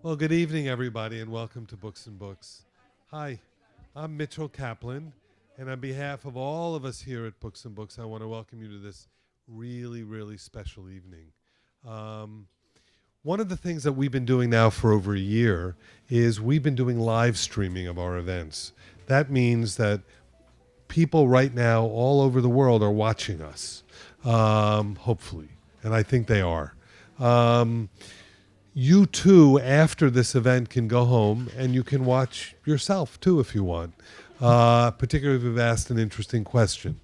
Well, good evening, everybody, and welcome to Books and Books. Hi, I'm Mitchell Kaplan, and on behalf of all of us here at Books and Books, I want to welcome you to this really, really special evening. Um, One of the things that we've been doing now for over a year is we've been doing live streaming of our events. That means that people right now all over the world are watching us, hopefully, and I think they are. Um, you too, after this event, can go home and you can watch yourself too if you want, particularly if you've asked an interesting question.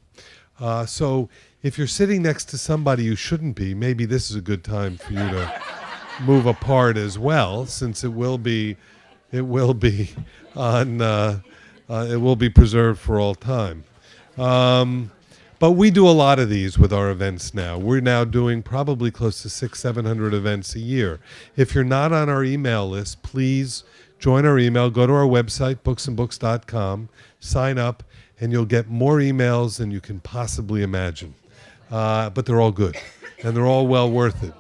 So if you're sitting next to somebody you shouldn't be, maybe this is a good time for you to move apart as well, since it will be on, it will be preserved for all time. But we do a lot of these with our events now. We're now doing probably close to 700 events a year. If you're not on our email list, please join our email. Go to our website, booksandbooks.com, sign up, and you'll get more emails than you can possibly imagine. But they're all good, and they're all well worth it.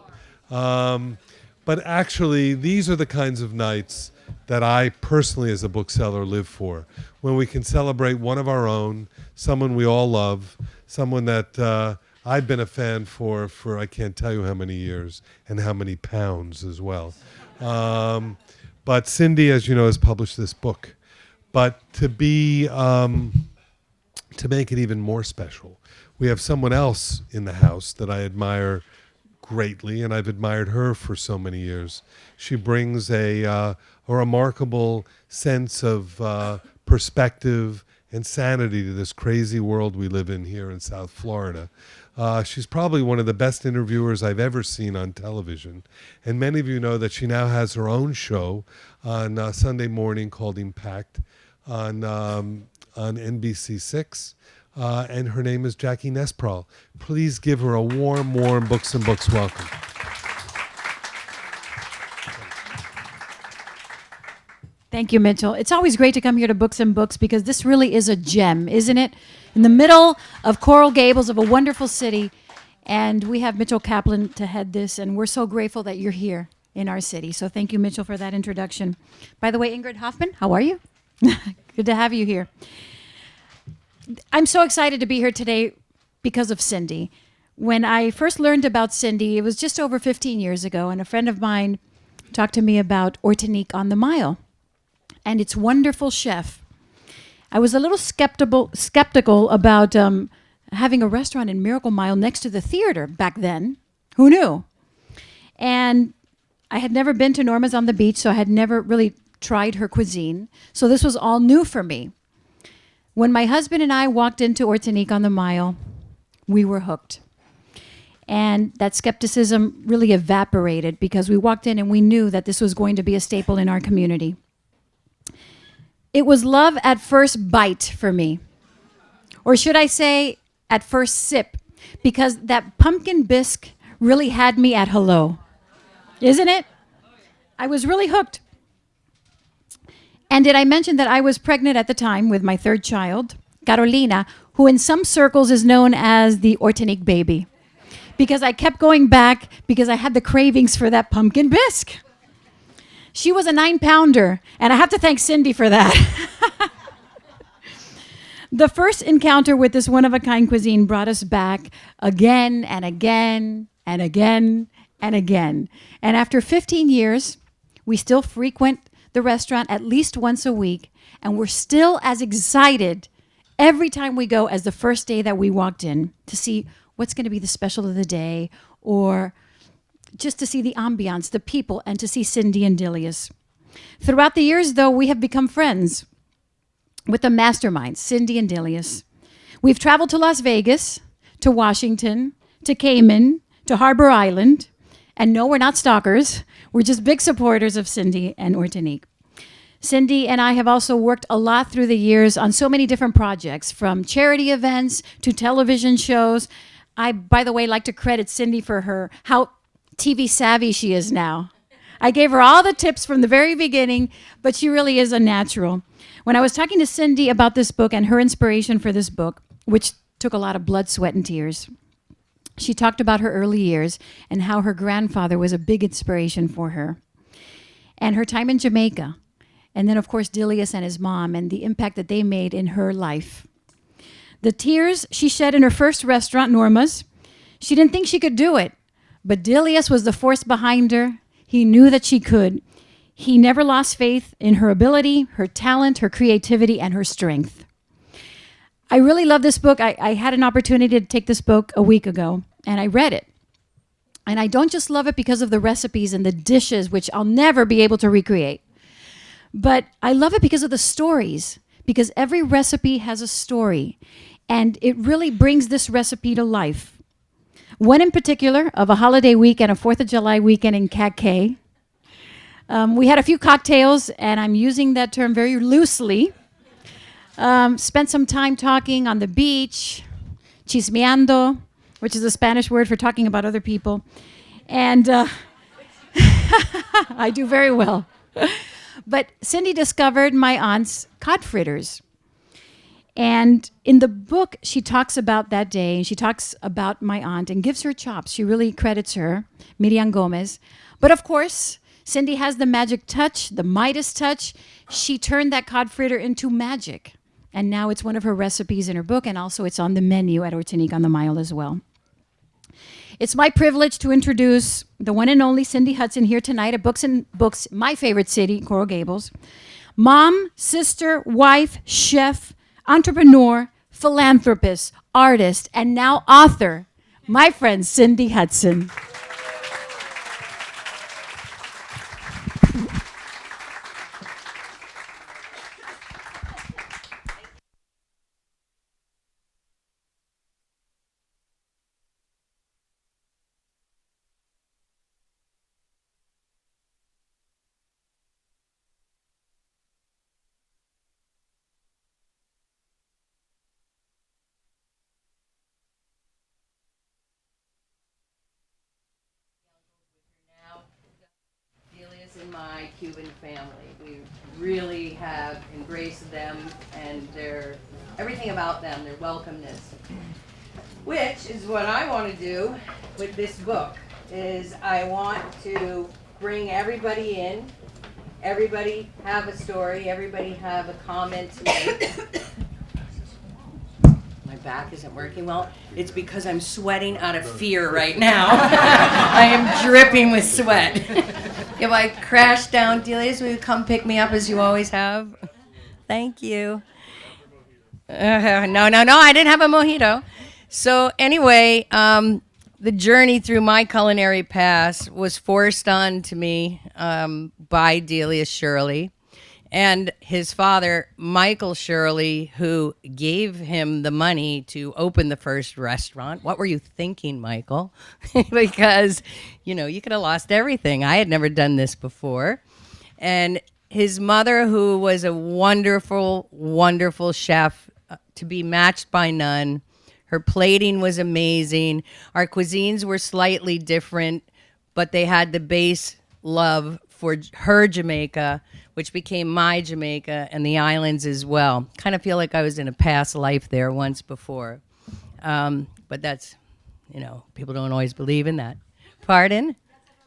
But actually, these are the kinds of nights that I personally, as a bookseller, live for. When we can celebrate one of our own, someone we all love, someone that I've been a fan for I can't tell you how many years and how many pounds as well. But Cindy, as you know, has published this book. But to make it even more special, we have someone else in the house that I admire greatly, and I've admired her for so many years. She brings a remarkable sense of perspective and sanity to this crazy world we live in here in South Florida. She's probably one of the best interviewers I've ever seen on television, and many of you know that she now has her own show on Sunday morning called Impact on NBC6. And her name is Jackie Nespral. Please give her a warm, warm Books and Books welcome. Thank you, Mitchell. It's always great to come here to Books and Books because this really is a gem, isn't it? In the middle of Coral Gables of a wonderful city. And we have Mitchell Kaplan to head this, and we're so grateful that you're here in our city. So thank you, Mitchell, for that introduction. By the way, Ingrid Hoffman, how are you? Good to have you here. I'm so excited to be here today because of Cindy. When I first learned about Cindy, it was just over 15 years ago, and a friend of mine talked to me about Ortonique on the Mile and its wonderful chef. I was a little skeptical about having a restaurant in Miracle Mile next to the theater back then. Who knew? And I had never been to Norma's on the Beach, so I had never really tried her cuisine. So this was all new for me. When my husband and I walked into Ortonique on the Mile, we were hooked. And that skepticism really evaporated because we walked in and we knew that this was going to be a staple in our community. It was love at first bite for me. Or should I say, at first sip, because that pumpkin bisque really had me at hello. Isn't it? I was really hooked. And did I mention that I was pregnant at the time with my third child, Carolina, who in some circles is known as the Ortonique baby, because I kept going back because I had the cravings for that pumpkin bisque. She was a 9-pounder, and I have to thank Cindy for that. The first encounter with this one-of-a-kind cuisine brought us back again and again and again and again. And after 15 years, we still frequent the restaurant at least once a week, and we're still as excited every time we go as the first day that we walked in to see what's going to be the special of the day, or just to see the ambiance, the people, and to see Cindy and Dilius. Throughout the years, though, we have become friends with the masterminds, Cindy and Dilius. We've traveled to Las Vegas, to Washington, to Cayman, to Harbor Island, and no, we're not stalkers. We're just big supporters of Cindy and Ortonique. Cindy and I have also worked a lot through the years on so many different projects, from charity events to television shows. I, by the way, like to credit Cindy for how TV savvy she is now. I gave her all the tips from the very beginning, but she really is a natural. When I was talking to Cindy about this book and her inspiration for this book, which took a lot of blood, sweat, and tears, she talked about her early years and how her grandfather was a big inspiration for her. and her time in Jamaica. And then, of course, Dilius and his mom and the impact that they made in her life. The tears she shed in her first restaurant, Norma's, she didn't think she could do it, but Dilius was the force behind her. He knew that she could. He never lost faith in her ability, her talent, her creativity, and her strength. I really love this book. I had an opportunity to take this book a week ago, and I read it. And I don't just love it because of the recipes and the dishes, which I'll never be able to recreate, but I love it because of the stories, because every recipe has a story, and it really brings this recipe to life. One in particular of a holiday weekend, a 4th of July weekend in Cacay. We had a few cocktails, and I'm using that term very loosely. Spent some time talking on the beach, chismeando, which is a Spanish word for talking about other people. And I do very well. But Cindy discovered my aunt's cod fritters. And in the book, she talks about that day, and she talks about my aunt and gives her chops. She really credits her, Miriam Gomez. But of course, Cindy has the magic touch, the Midas touch. She turned that cod fritter into magic. And now it's one of her recipes in her book, and also it's on the menu at Ortenique on the Mile as well. It's my privilege to introduce the one and only Cindy Hutson here tonight at Books and Books, my favorite city, Coral Gables. Mom, sister, wife, chef, entrepreneur, philanthropist, artist, and now author, my friend Cindy Hutson. In my Cuban family, we really have embraced them and their everything about them, their welcomeness, which is what I want to do with this book. Is I want to bring everybody in, everybody have a story, everybody have a comment to make. My back isn't working well. It's because I'm sweating out of fear right now. I am dripping with sweat. If I crash down, Delius, will you come pick me up as you always have? Thank you. No, I didn't have a mojito. So anyway, the journey through my culinary past was forced on to me by Delius Shirley and his father, Michael Shirley, who gave him the money to open the first restaurant. What were you thinking, Michael? Because, you could have lost everything. I had never done this before. And his mother, who was a wonderful, wonderful chef, to be matched by none. Her plating was amazing. Our cuisines were slightly different, but they had the base love for her Jamaica, which became my Jamaica and the islands as well. Kind of feel like I was in a past life there once before. But that's, people don't always believe in that. Pardon?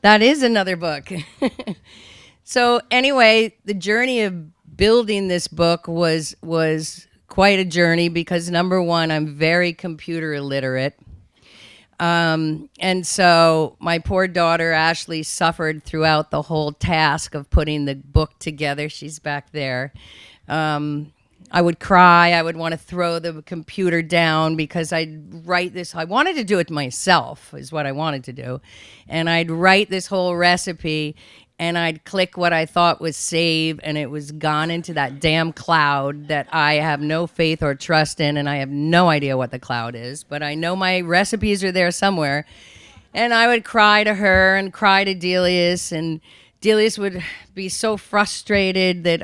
That is another book. So anyway, the journey of building this book was quite a journey because, number one, I'm very computer illiterate. And so my poor daughter, Ashley, suffered throughout the whole task of putting the book together. She's back there. I would cry. I would want to throw the computer down because I'd write this. I wanted to do it myself is what I wanted to do. And I'd write this whole recipe and I'd click what I thought was save, and it was gone into that damn cloud that I have no faith or trust in, and I have no idea what the cloud is, but I know my recipes are there somewhere. And I would cry to her and cry to Delius, and Delius would be so frustrated that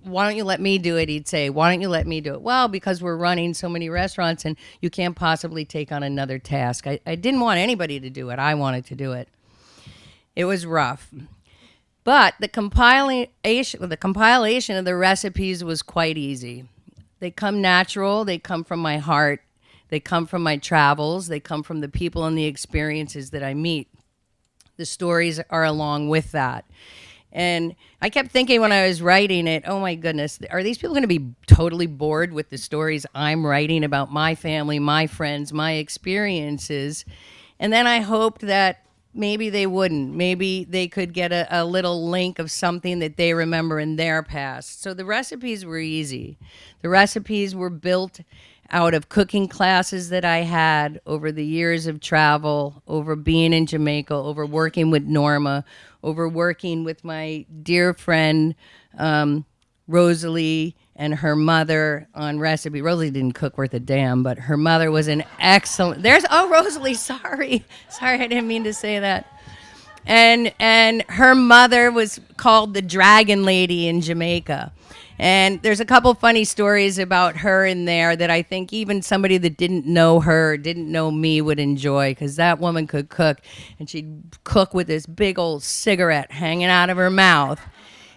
why don't you let me do it, he'd say. Why don't you let me do it? Well, because we're running so many restaurants, and you can't possibly take on another task. I didn't want anybody to do it. I wanted to do it. It was rough. But the compilation of the recipes was quite easy. They come natural. They come from my heart. They come from my travels. They come from the people and the experiences that I meet. The stories are along with that. And I kept thinking when I was writing it, oh my goodness, are these people going to be totally bored with the stories I'm writing about my family, my friends, my experiences? And then I hoped that maybe they wouldn't. Maybe they could get a little link of something that they remember in their past. So the recipes were easy. The recipes were built out of cooking classes that I had over the years of travel, over being in Jamaica, over working with Norma, over working with my dear friend Rosalie and her mother on recipe. Rosalie didn't cook worth a damn, but her mother was an excellent. Rosalie, sorry, I didn't mean to say that. And her mother was called the Dragon Lady in Jamaica. And there's a couple funny stories about her in there that I think even somebody that didn't know her, didn't know me would enjoy, because that woman could cook, and she'd cook with this big old cigarette hanging out of her mouth.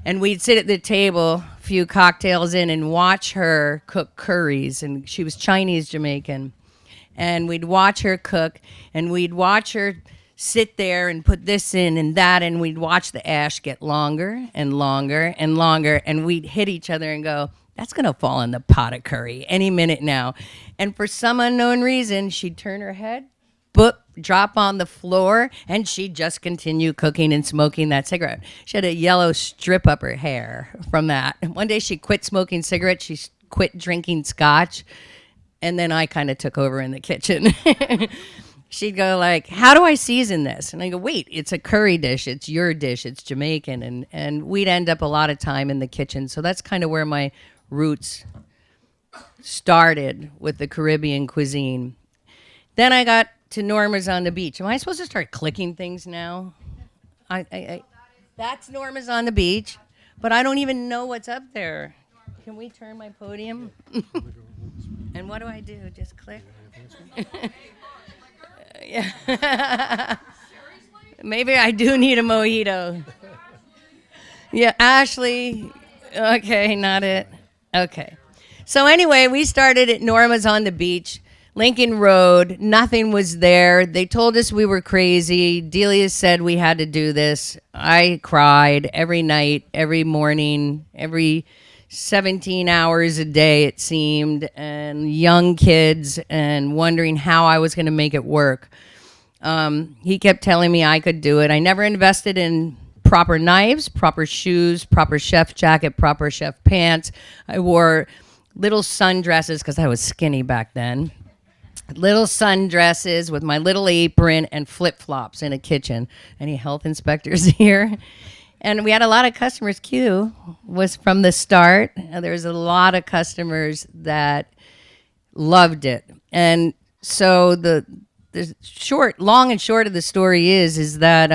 And we'd sit at the table, a few cocktails in, and watch her cook curries. And she was Chinese Jamaican. And we'd watch her cook, and we'd watch her sit there and put this in and that, and we'd watch the ash get longer and longer and longer, and we'd hit each other and go, that's going to fall in the pot of curry any minute now. And for some unknown reason, she'd turn her head, boop, drop on the floor, and she'd just continue cooking and smoking that cigarette. She had a yellow strip up her hair from that. And one day she quit smoking cigarettes, she quit drinking scotch, and then I kind of took over in the kitchen. She'd go like, how do I season this? And I go, wait, it's a curry dish. It's your dish. It's Jamaican. And we'd end up a lot of time in the kitchen. So that's kind of where my roots started with the Caribbean cuisine. Then I got to Norma's on the Beach. Am I supposed to start clicking things now? That's Norma's on the Beach, but I don't even know what's up there. Can we turn my podium? And what do I do? Just click? Yeah. Maybe I do need a mojito. Yeah, Ashley. Okay, not it. Okay. So anyway, we started at Norma's on the Beach, Lincoln Road. Nothing was there. They told us we were crazy. Delia said we had to do this. I cried every night, every morning, every 17 hours a day, it seemed, and young kids, and wondering how I was going to make it work. He kept telling me I could do it. I never invested in proper knives, proper shoes, proper chef jacket, proper chef pants. I wore little sundresses because I was skinny back then. Little sundresses with my little apron and flip-flops in a kitchen. Any health inspectors here? And we had a lot of customers. Q was from the start. There was a lot of customers that loved it. And so the long and short of the story is that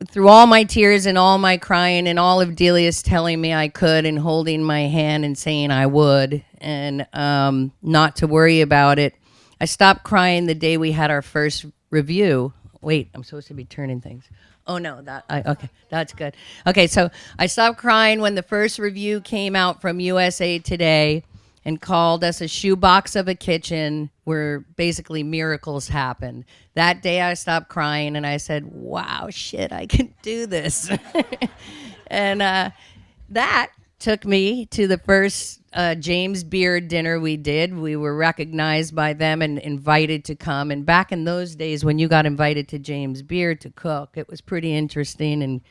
through all my tears and all my crying and all of Delia's telling me I could and holding my hand and saying I would and not to worry about it, I stopped crying the day we had our first review. Wait, I'm supposed to be turning things. Oh, no, okay, that's good. Okay, so I stopped crying when the first review came out from USA Today and called us a shoebox of a kitchen where basically miracles happened. That day I stopped crying and I said, wow, shit, I can do this. And that took me to the first James Beard dinner we did. We were recognized by them and invited to come. And back in those days when you got invited to James Beard to cook, it was pretty interesting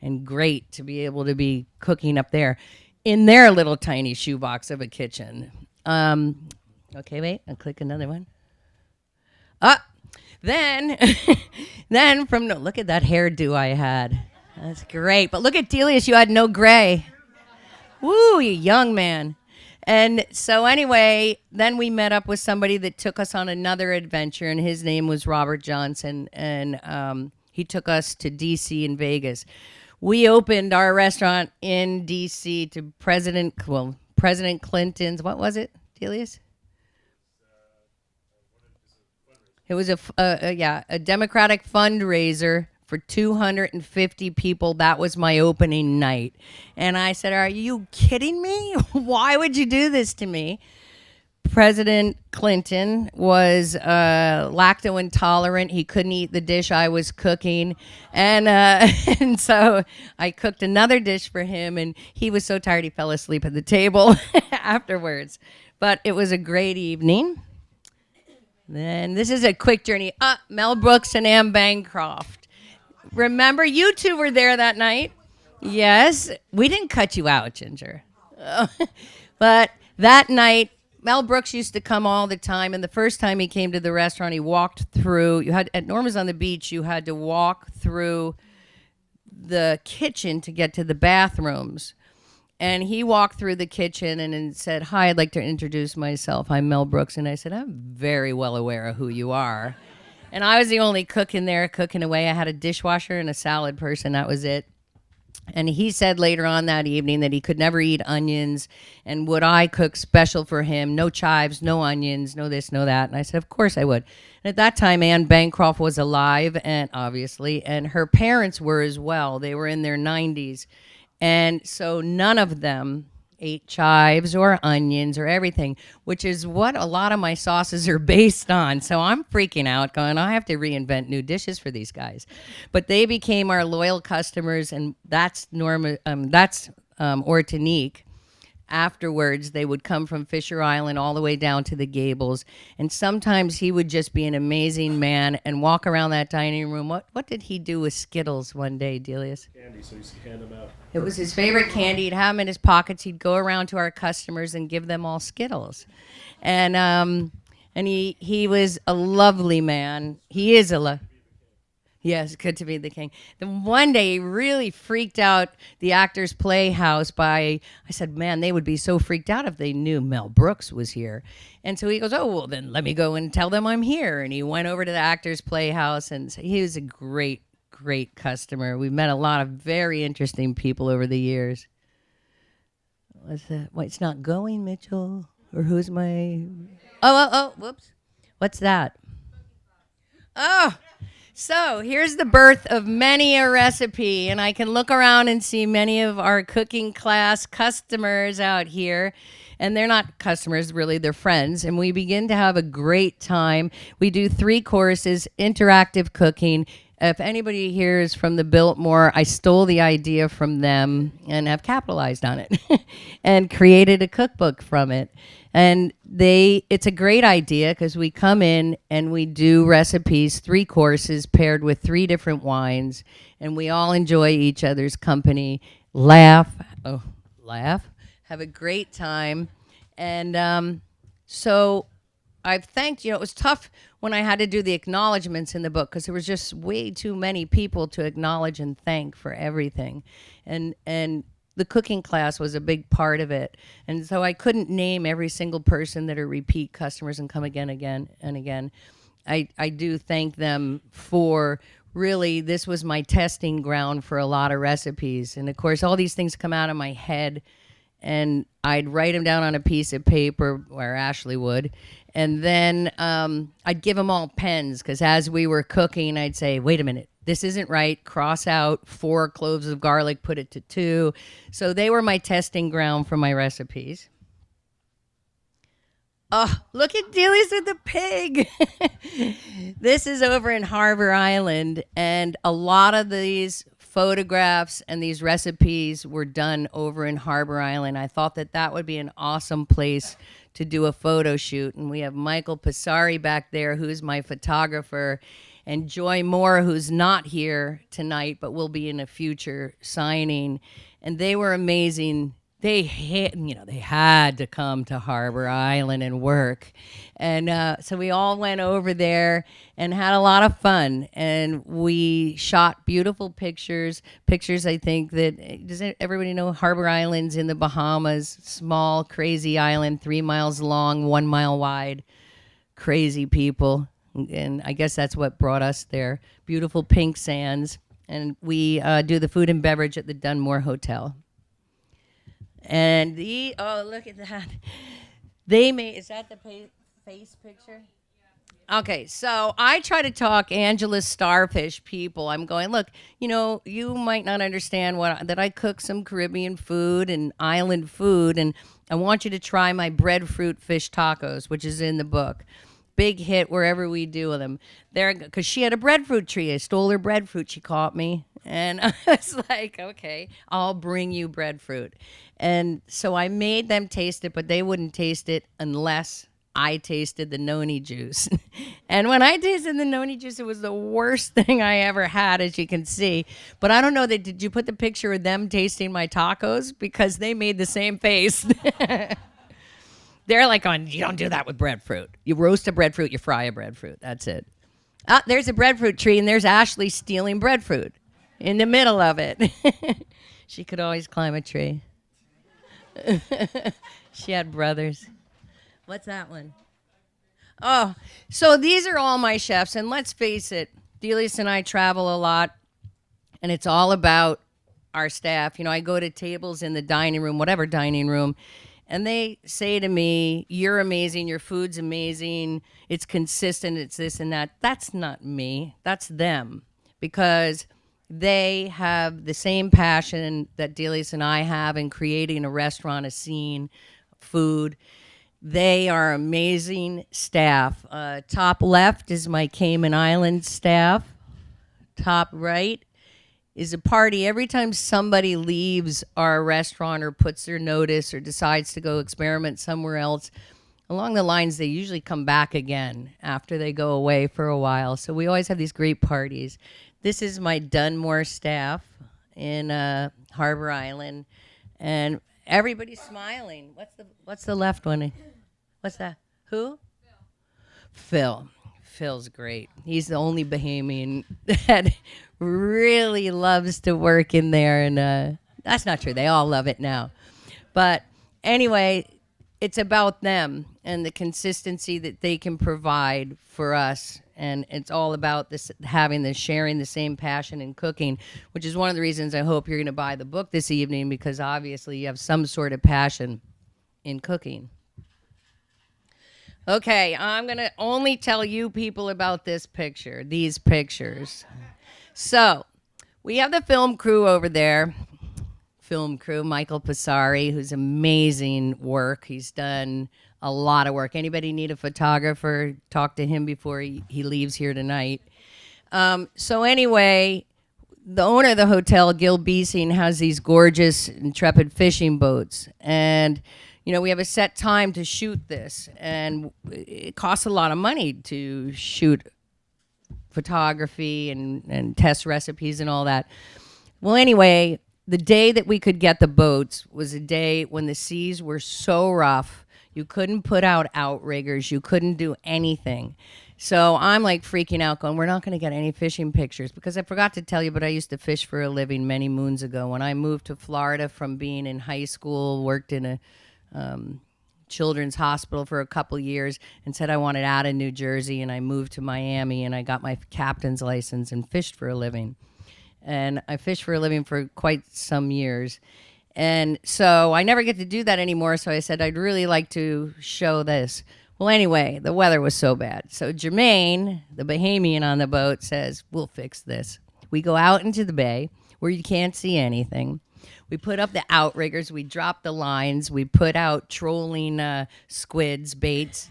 and great to be able to be cooking up there in their little tiny shoebox of a kitchen. Okay, wait, I'll click another one. Then look at that hairdo I had. That's great. But look at Delius, you had no gray. Woo, you young man. And so anyway, then we met up with somebody that took us on another adventure, and his name was Robert Johnson, and he took us to D.C. and Vegas. We opened our restaurant in D.C. to President Clinton's, what was it, Delius? It was a Democratic fundraiser for 250 people. That was my opening night. And I said, are you kidding me? Why would you do this to me? President Clinton was lacto intolerant. He couldn't eat the dish I was cooking. And, and so I cooked another dish for him, and he was so tired he fell asleep at the table afterwards. But it was a great evening. Then this is a quick journey. Mel Brooks and Anne Bancroft. Remember, you two were there that night? Yes. We didn't cut you out, Ginger. But that night, Mel Brooks used to come all the time, and the first time he came to the restaurant, he walked through. At Norma's on the Beach, you had to walk through the kitchen to get to the bathrooms. And he walked through the kitchen and said, "Hi, I'd like to introduce myself. I'm Mel Brooks." And I said, "I'm very well aware of who you are." And I was the only cook in there cooking away. I had a dishwasher and a salad person. That was it. And he said later on that evening that he could never eat onions, and would I cook special for him? No chives, no onions, no this, no that. And I said, of course I would. And at that time, Anne Bancroft was alive, and obviously, and her parents were as well. They were in their 90s. And so none of them ate chives or onions or everything, which is what a lot of my sauces are based on. So I'm freaking out, going, I have to reinvent new dishes for these guys. But they became our loyal customers, and that's Ortonique. Afterwards, they would come from Fisher Island all the way down to the Gables, and sometimes he would just be an amazing man and walk around that dining room. What did he do with Skittles one day, Delius? Candy, so he used to hand them out. It was his favorite candy. He'd have them in his pockets. He'd go around to our customers and give them all Skittles. And he was a lovely man. He is Yes, good to be the king. Then one day he really freaked out the Actors Playhouse I said, man, they would be so freaked out if they knew Mel Brooks was here. And so he goes, oh, well, then let me go and tell them I'm here. And he went over to the Actors Playhouse, and he was a great customer. We've met a lot of very interesting people over the years. What's that? Wait, it's not going, Mitchell? Or who's my... Oh, whoops. What's that? Oh, so here's the birth of many a recipe, and I can look around and see many of our cooking class customers out here, and they're not customers, really, they're friends, and we begin to have a great time. We do 3 courses, interactive cooking. If anybody here is from the Biltmore, I stole the idea from them and have capitalized on it and created a cookbook from it. And it's a great idea because we come in and we do recipes, 3 courses paired with 3 different wines, and we all enjoy each other's company, laugh, have a great time. And so I've thanked, it was tough when I had to do the acknowledgments in the book because there was just way too many people to acknowledge and thank for everything. And the cooking class was a big part of it. And so I couldn't name every single person that are repeat customers and come again and again. I do thank them for really, this was my testing ground for a lot of recipes. And of course, all these things come out of my head, and I'd write them down on a piece of paper, where Ashley would, and then I'd give them all pens, because as we were cooking, I'd say, wait a minute, this isn't right, cross out 4 cloves of garlic, put it to 2. So they were my testing ground for my recipes. Oh, look at Delius with the pig. This is over in Harbor Island, and a lot of these photographs and these recipes were done over in Harbor Island. I thought that would be an awesome place to do a photo shoot. And we have Michael Passari back there, who's my photographer, and Joy Moore, who's not here tonight, but will be in a future signing. And they were amazing. They had to come to Harbor Island and work. And so we all went over there and had a lot of fun. And we shot beautiful pictures. Pictures, I think that, does everybody know Harbor Island's in the Bahamas? Small, crazy island, 3 miles long, 1 mile wide. Crazy people. And I guess that's what brought us there. Beautiful pink sands. And we do the food and beverage at the Dunmore Hotel. And look at that. They made, is that the face picture? Okay, so I try to talk Angela's Starfish people. I'm going, look, you might not understand that I cook some Caribbean food and island food, and I want you to try my breadfruit fish tacos, which is in the book. Big hit wherever we do them. There, because she had a breadfruit tree. I stole her breadfruit. She caught me, and I was like, okay, I'll bring you breadfruit. And so I made them taste it, but they wouldn't taste it unless I tasted the noni juice. And when I tasted the noni juice, it was the worst thing I ever had, as you can see. But I don't know did you put the picture of them tasting my tacos? Because they made the same face. They're like, you don't do that with breadfruit. You roast a breadfruit, you fry a breadfruit. That's it. There's a breadfruit tree, and there's Ashley stealing breadfruit in the middle of it. She could always climb a tree. She had brothers. What's that one? Oh, so these are all my chefs, and let's face it, Delius and I travel a lot, and it's all about our staff. I go to tables in the dining room, whatever dining room, and they say to me, you're amazing, your food's amazing, it's consistent, it's this and that. That's not me, that's them, because they have the same passion that Delius and I have in creating a restaurant, a scene, food. They are amazing staff. Top left is my Cayman Islands staff. Top right is a party. Every time somebody leaves our restaurant or puts their notice or decides to go experiment somewhere else, along the lines, they usually come back again after they go away for a while. So we always have these great parties. This is my Dunmore staff in Harbor Island. And everybody's smiling. What's the left one? What's that? Who? Phil. Phil's great. He's the only Bahamian that really loves to work in there. And that's not true. They all love it now. But anyway, it's about them and the consistency that they can provide for us. And it's all about this, sharing the same passion in cooking, which is one of the reasons I hope you're going to buy the book this evening, because obviously you have some sort of passion in cooking. Okay, I'm going to only tell you people about these pictures. So, we have the film crew over there. Film crew, Michael Passari, who's amazing work. He's done a lot of work. Anybody need a photographer? Talk to him before he leaves here tonight. So anyway, the owner of the hotel, Gil Beesing, has these gorgeous Intrepid fishing boats. And we have a set time to shoot this, and it costs a lot of money to shoot photography and test recipes and all that. Well, anyway, the day that we could get the boats was a day when the seas were so rough, you couldn't put out outriggers, you couldn't do anything. So I'm like freaking out, going, we're not going to get any fishing pictures, because I forgot to tell you, but I used to fish for a living many moons ago. When I moved to Florida from being in high school, worked in a children's hospital for a couple years, and said I wanted out of New Jersey, and I moved to Miami, and I got my captain's license and fished for a living. And I fished for a living for quite some years. And so I never get to do that anymore, so I said I'd really like to show this. Well, anyway, the weather was so bad. So Jermaine, the Bahamian on the boat, says, we'll fix this. We go out into the bay where you can't see anything. We put up the outriggers, we drop the lines, we put out trolling squids, baits,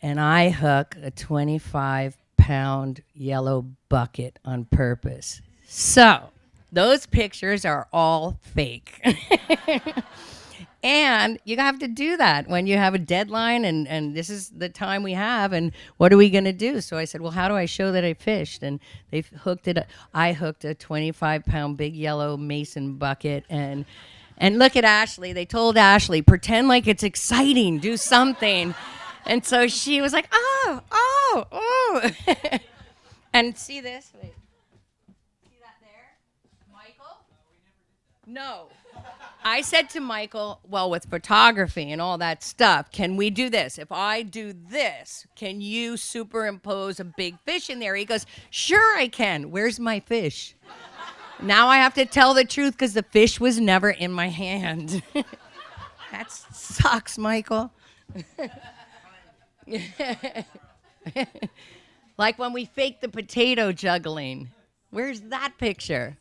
and I hook a 25-pound yellow bucket on purpose. So those pictures are all fake. And you have to do that when you have a deadline, and this is the time we have, and what are we going to do? So I said, well, how do I show that I fished? And they hooked it. I hooked a 25-pound big yellow mason bucket, and look at Ashley. They told Ashley, pretend like it's exciting, do something. And so she was like, oh. And see this? Wait. See that there? Michael? No. I said to Michael, well, with photography and all that stuff, can we do this? If I do this, can you superimpose a big fish in there? He goes, sure I can. Where's my fish? Now I have to tell the truth because the fish was never in my hand. That sucks, Michael. Like when we faked the potato juggling. Where's that picture?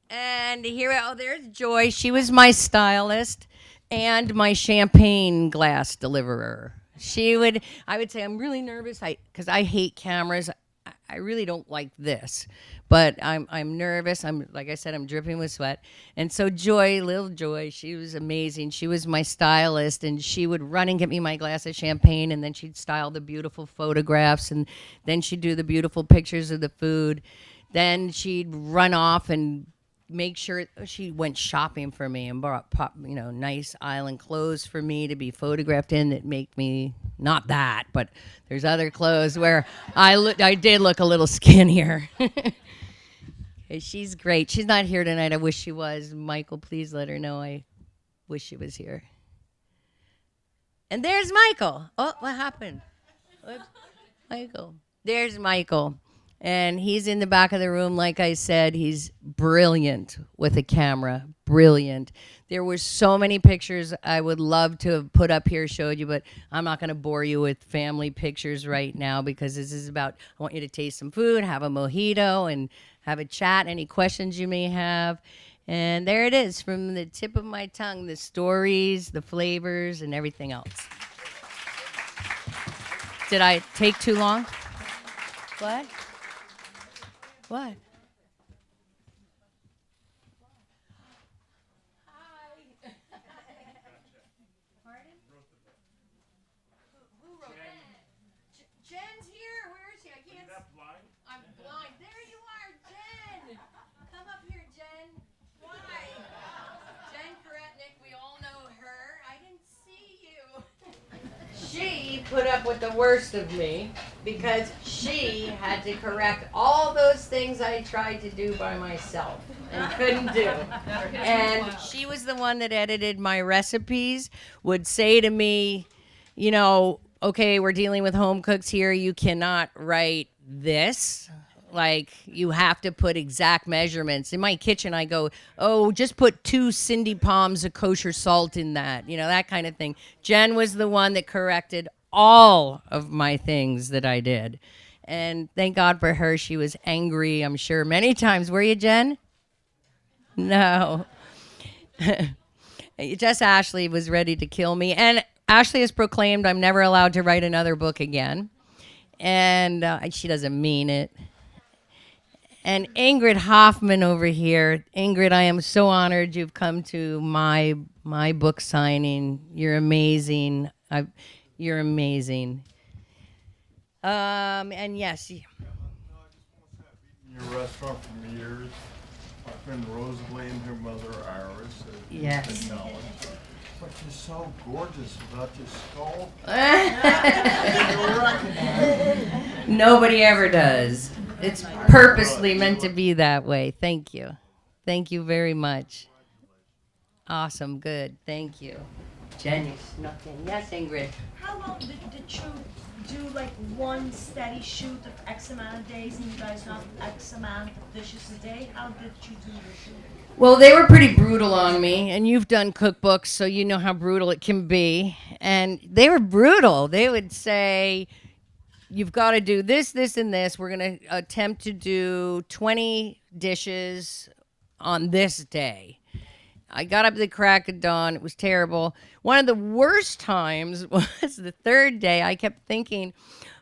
And here, oh, there's Joy. She was my stylist and my champagne glass deliverer. I would say, I'm really nervous because I hate cameras. I really don't like this, but I'm nervous. Like I said, I'm dripping with sweat. And so Joy, little Joy, she was amazing. She was my stylist, and she would run and get me my glass of champagne, and then she'd style the beautiful photographs, and then she'd do the beautiful pictures of the food. Then she'd run off and make sure she went shopping for me and bought nice island clothes for me to be photographed in that make me not that, but there's other clothes where I did look a little skinnier. She's great. She's not here tonight. I wish she was. Michael, please let her know I wish she was here. And there's Michael. Oh, what happened? Michael. There's Michael. And he's in the back of the room, like I said. He's brilliant with a camera, brilliant. There were so many pictures I would love to have put up here, showed you, but I'm not going to bore you with family pictures right now because this is about, I want you to taste some food, have a mojito, and have a chat, any questions you may have. And there it is, from the tip of my tongue, the stories, the flavors, and everything else. Did I take too long? What? What? Hi. Pardon? Who wrote that? Jen's here. Where is she? I can't. Blind? I'm blind. There you are, Jen. Come up here, Jen. Why? Jen Karetnik. We all know her. I didn't see you. She put up with the worst of me because she had to correct all those things I tried to do by myself and couldn't do. And she was the one that edited my recipes, would say to me, okay, we're dealing with home cooks here. You cannot write this. Like, you have to put exact measurements. In my kitchen, I go, oh, just put 2 Cindy palms of kosher salt in that, that kind of thing. Jen was the one that corrected all of my things that I did. And thank God for her. She was angry, I'm sure, many times. Were you, Jen? No. Just Ashley was ready to kill me. And Ashley has proclaimed I'm never allowed to write another book again. And she doesn't mean it. And Ingrid Hoffman over here. Ingrid, I am so honored you've come to my book signing. You're amazing. You're amazing. And yes. In your restaurant for years. My friend Rosalie and her mother Iris. Yes. But you're so gorgeous without your skull. Nobody ever does. It's purposely meant to be that way. Thank you. Thank you very much. Awesome. Good. Thank you. Jen, you snuck in. Yes, Ingrid. How long did you do like one steady shoot of X amount of days and you guys not X amount of dishes a day? How did you do your shoot? Well, they were pretty brutal on me, and you've done cookbooks, so you know how brutal it can be. And they were brutal. They would say, you've got to do this, this, and this. We're going to attempt to do 20 dishes on this day. I got up at the crack of dawn. It was terrible. One of the worst times was the third day. I kept thinking,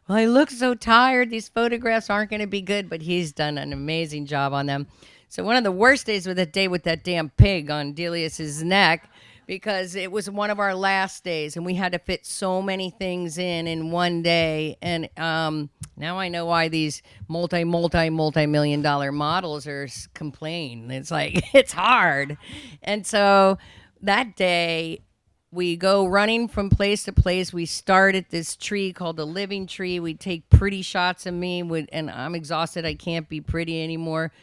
well, I look so tired. These photographs aren't going to be good, but he's done an amazing job on them. So one of the worst days was that day with that damn pig on Delius's neck, because it was one of our last days, and we had to fit so many things in one day. And now I know why these multi-million dollar models are complain. It's like, it's hard. And so that day, we go running from place to place. We start at this tree called the Living Tree. We take pretty shots of me, and I'm exhausted. I can't be pretty anymore.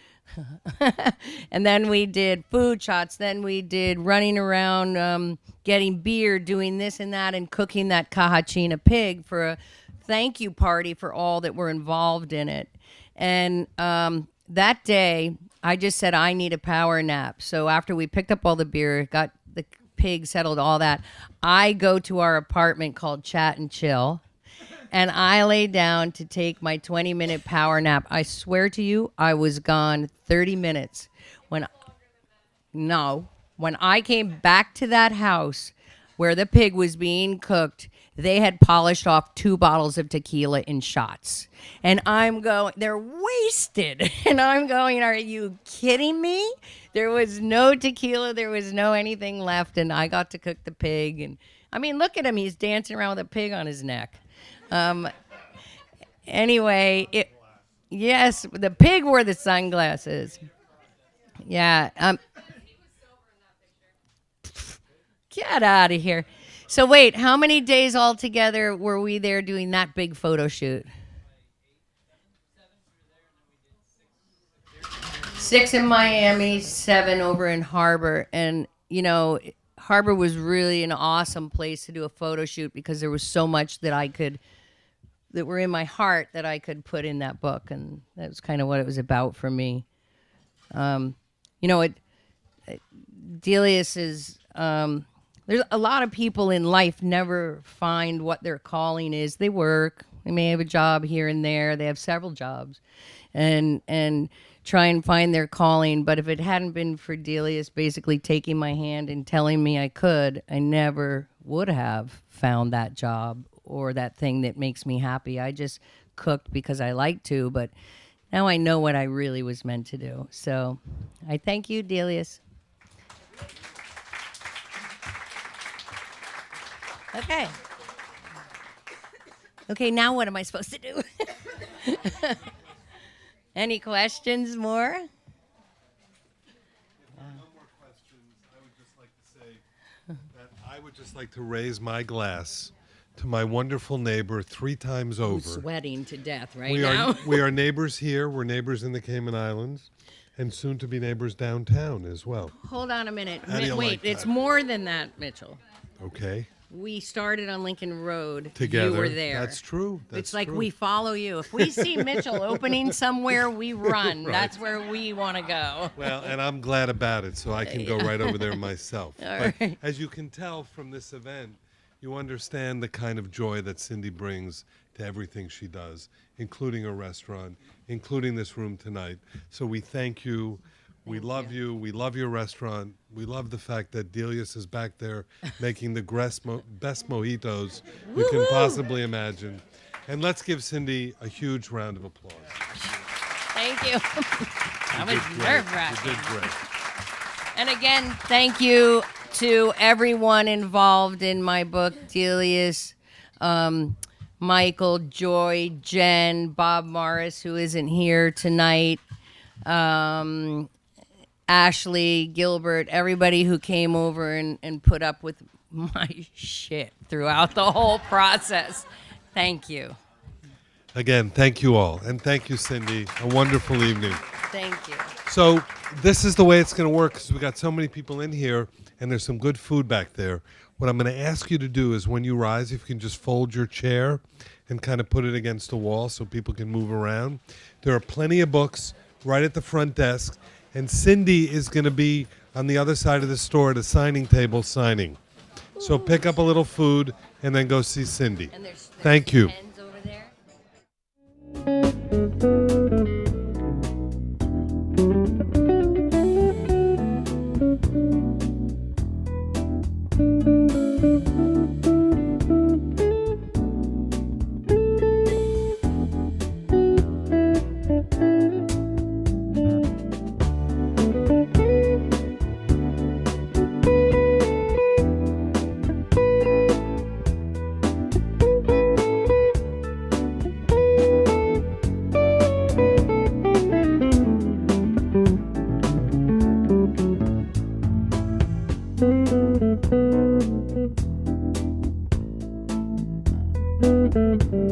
And then we did food shots. Then we did running around, getting beer, doing this and that, and cooking that cajachina pig for a thank you party for all that were involved in it. And that day, I just said, I need a power nap. So after we picked up all the beer, got the pig settled, all that, I go to our apartment called Chat and Chill. and I lay down to take my 20-minute power nap. I swear to you, I was gone 30 minutes. When I came back to that house where the pig was being cooked, they had polished off 2 bottles of tequila in shots. And I'm going, they're wasted. And I'm going, are you kidding me? There was no tequila. There was no anything left. And I got to cook the pig. And I mean, look at him. He's dancing around with a pig on his neck. Anyway, yes, the pig wore the sunglasses. Yeah. Get out of here. So wait, how many days altogether were we there doing that big photo shoot? 6 in Miami, 7 over in Harbor. And, you know, Harbor was really an awesome place to do a photo shoot because there was so much that were in my heart that I could put in that book. And that was kind of what it was about for me. Delius is... there's a lot of people in life never find what their calling is. They work. They may have a job here and there. They have several jobs and try and find their calling. But if it hadn't been for Delius basically taking my hand and telling me I could, I never would have found that job or that thing that makes me happy. I just cooked because I like to, but now I know what I really was meant to do. So I thank you, Delius. Okay, now what am I supposed to do? Any questions more? One more question. I would just like to say that I would just like to raise my glass to my wonderful neighbor 3 times over. I'm sweating to death right we now. we are neighbors here. We're neighbors in the Cayman Islands, and soon to be neighbors downtown as well. Hold on a minute. How do you Wait, like it's that? more than that, Mitchell. Okay. We started on Lincoln Road. Together. You were there. That's true. It's like true. we follow you. If we see Mitchell opening somewhere, we run. Right. That's where we want to go. Well, and I'm glad about it, so I can go right over there myself. But right. as you can tell from this event, you understand the kind of joy that Cindy brings to everything she does, including a restaurant, including this room tonight. So we thank you. We love you. We love your restaurant. We love the fact that Delius is back there making the best mojitos you can possibly imagine. And let's give Cindy a huge round of applause. Thank you. That was You nerve-wracking. did great. And again, thank you to everyone involved in my book, Delius, Michael, Joy, Jen, Bob Morris, who isn't here tonight, Ashley, Gilbert, everybody who came over and put up with my shit throughout the whole process. Thank you. Again, thank you all. And thank you, Cindy. A wonderful evening. Thank you. So this is the way it's going to work because we got so many people in here and there's some good food back there. What I'm going to ask you to do is when you rise, if you can just fold your chair and kind of put it against the wall so people can move around. There are plenty of books right at the front desk. And Cindy is going to be on the other side of the store at a signing table signing. So pick up a little food and then go see Cindy. And there's Thank you. pens over there. Thank you.